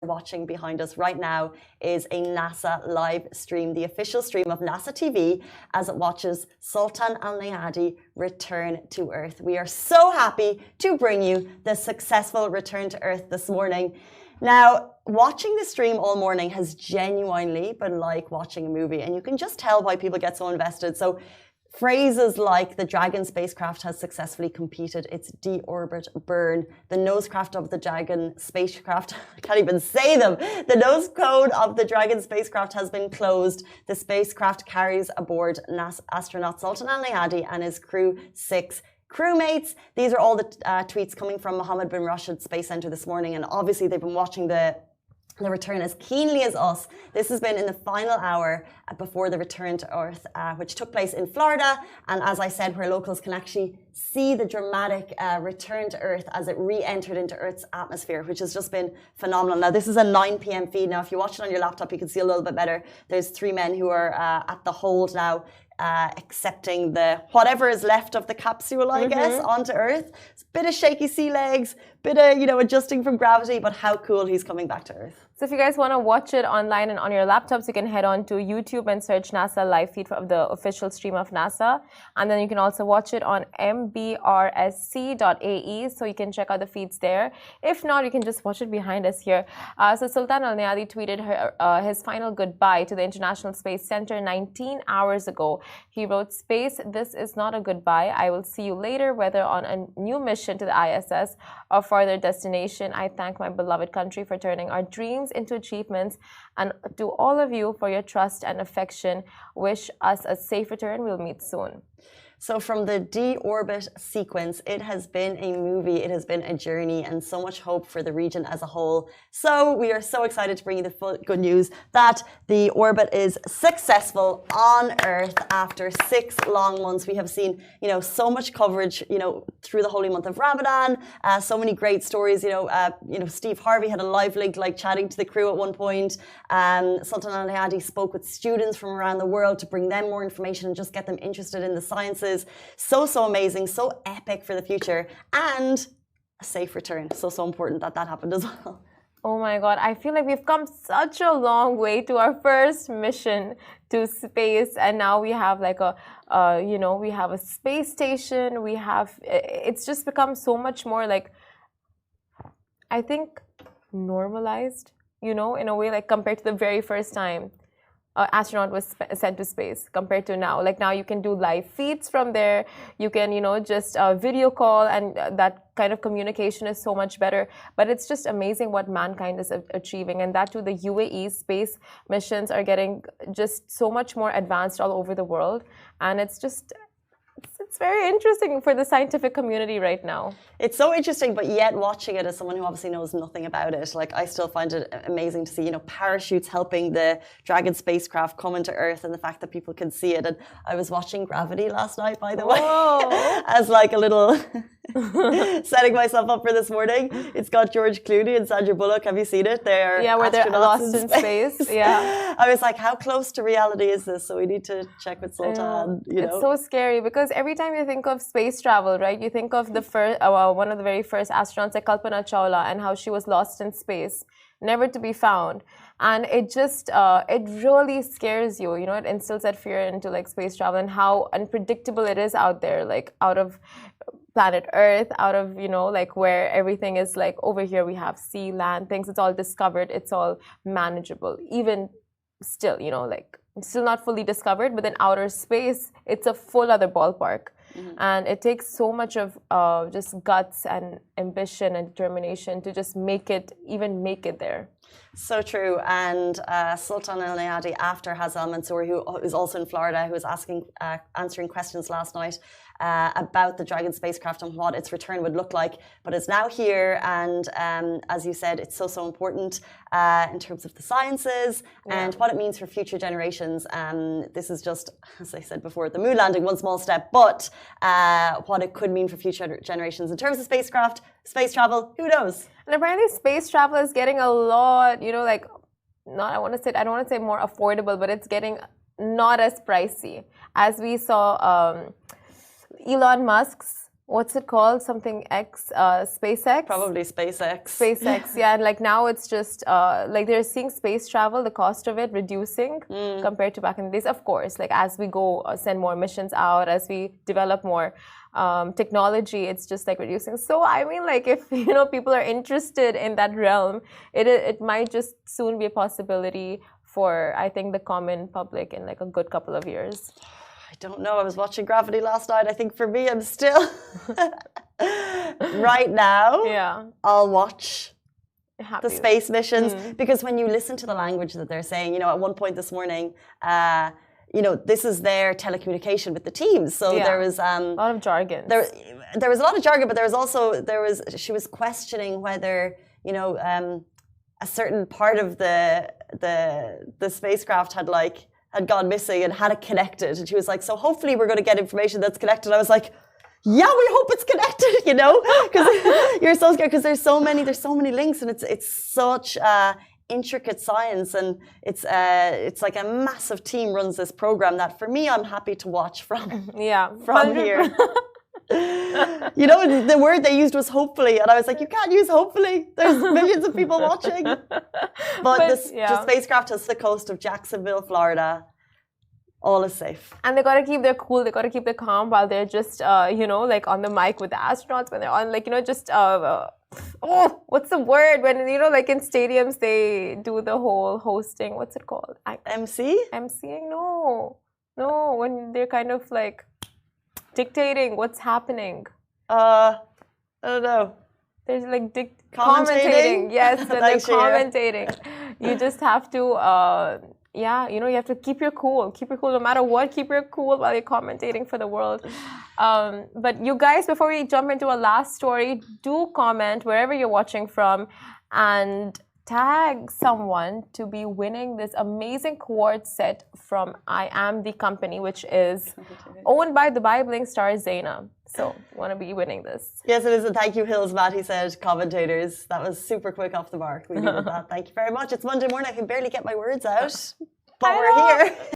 watching behind us right now is a NASA live stream, the official stream of NASA TV as it watches Sultan Al Neyadi return to Earth. We are so happy to bring you the successful return to Earth this morning. Now, watching the stream all morning has genuinely been like watching a movie, and you can just tell why people get so invested. So phrases like the Dragon spacecraft has successfully completed its deorbit burn, the nosecraft of the Dragon spacecraft, I can't even say them, the nose cone of the Dragon spacecraft has been closed. The spacecraft carries aboard NASA astronaut Sultan Al Neyadi and his crew 6 crewmates. These are all the tweets coming from Mohammed bin Rashid Space Center this morning, and obviously they've been watching the return as keenly as us. This has been in the final hour before the return to Earth, which took place in Florida. And as I said, where locals can actually see the dramatic return to Earth as it re-entered into Earth's atmosphere, which has just been phenomenal. Now, this is a 9 p.m. feed. Now, if you watch it on your laptop, you can see a little bit better. There's 3 men who are at the hold now, accepting the whatever is left of the capsule, I guess, onto Earth. It's a bit of shaky sea legs, bit of, adjusting from gravity, but how cool he's coming back to Earth. So if you guys want to watch it online and on your laptops, you can head on to YouTube and search NASA live feed of the official stream of NASA. And then you can also watch it on mbrsc.ae, so you can check out the feeds there. If not, you can just watch it behind us here. So Sultan Al Neyadi tweeted his final goodbye to the International Space Center 19 hours ago. He wrote, "Space, this is not a goodbye. I will see you later, whether on a new mission to the ISS or farther destination. I thank my beloved country for turning our dreams into achievements, and to all of you for your trust and affection. Wish us a safe return. We'll meet soon." So from the deorbit sequence, it has been a movie, it has been a journey, and so much hope for the region as a whole. So we are so excited to bring you the full good news that the orbit is successful on Earth after 6 long months. We have seen, so much coverage, through the holy month of Ramadan, so many great stories. Steve Harvey had a live link, chatting to the crew at one point. Sultan Al Neyadi spoke with students from around the world to bring them more information and just get them interested in the sciences. So amazing, so epic for the future, and a safe return. So important that happened as well. Oh my God, I feel like we've come such a long way to our first mission to space, and now we have we have a space station. It's just become so much more I think normalized, in a way, compared to the very first time astronaut was sent to space compared to now. Now you can do live feeds from there. You can, just video call, and that kind of communication is so much better. But it's just amazing what mankind is achieving, and that too, the UAE space missions are getting just so much more advanced all over the world, and it's very interesting for the scientific community right now. It's so interesting, but yet watching it as someone who obviously knows nothing about it, I still find it amazing to see, parachutes helping the Dragon spacecraft come into Earth, and the fact that people can see it. And I was watching Gravity last night, by the way, as a little setting myself up for this morning. It's got George Clooney and Sandra Bullock. Have you seen it? They're where they're lost in space. Yeah. I was like, how close to reality is this? So we need to check with Sultan. It's so scary, because every time you think of space travel, right, you think of the first, one of the very first astronauts, like Kalpana Chawla, and how she was lost in space, never to be found. And it just, it really scares you, it instills that fear into space travel, and how unpredictable it is out there, out of planet Earth, out of, where everything is over here we have sea, land, things, it's all discovered, it's all manageable. Even still, still not fully discovered, but then outer space, it's a full other ballpark. And it takes so much of just guts and ambition and determination to just make it there. So true. And Sultan Al Neyadi, after Hazal Mansour, who is also in Florida, who was answering questions last night about the Dragon spacecraft and what its return would look like, but it's now here, and as you said, it's so important in terms of the sciences and what it means for future generations. This is just, as I said before, the moon landing, one small step, but what it could mean for future generations in terms of spacecraft, space travel, who knows? And apparently space travel is getting a lot, I don't want to say more affordable, but it's getting not as pricey. As we saw Elon Musk's what's it called? Something X, SpaceX? Probably SpaceX. SpaceX, yeah. And like now it's just like they're seeing space travel, the cost of it reducing compared to back in the days. Of course, like as we go send more missions out, as we develop more technology, it's just like reducing. So I mean, like if people are interested in that realm, it might just soon be a possibility for, I think, the common public in like a good couple of years. I don't know. I was watching Gravity last night. I think for me, I'm still right now. Yeah, I'll watch happy. the space missions because when you listen to the language that they're saying, at one point this morning, this is their telecommunication with the teams. So there was a lot of jargon. There was a lot of jargon, but she was questioning whether a certain part of the spacecraft had gone missing and had it connected, and she was like, so hopefully we're going to get information that's connected. I was like, yeah, we hope it's connected, because you're so scared because there's so many links, and it's such intricate science, and it's like a massive team runs this program that for me, I'm happy to watch from here. The word they used was hopefully, and I was like, you can't use hopefully. There's millions of people watching. But the spacecraft has the coast of Jacksonville, Florida. All is safe. And they got to keep their cool. They got to keep their calm while they're just, like on the mic with the astronauts when they're on, what's the word? When, like in stadiums, they do the whole hosting. What's it called? MC? MCing? No, when they're kind of like dictating what's happening. I don't know. There's like commentating. Yes, and they're commentating. You just have to, you have to keep your cool. Keep your cool no matter what. Keep your cool while you're commentating for the world. But you guys, before we jump into our last story, do comment wherever you're watching from and tag someone to be winning this amazing quartz set from I Am the Company, which is owned by Dubai Bling star Zaina. So you want to be winning this. Yes, it is. And thank you, Hills Matt. He said commentators. That was super quick off the mark. We needed that. Thank you very much. It's Monday morning. I can barely get my words out. But we're here.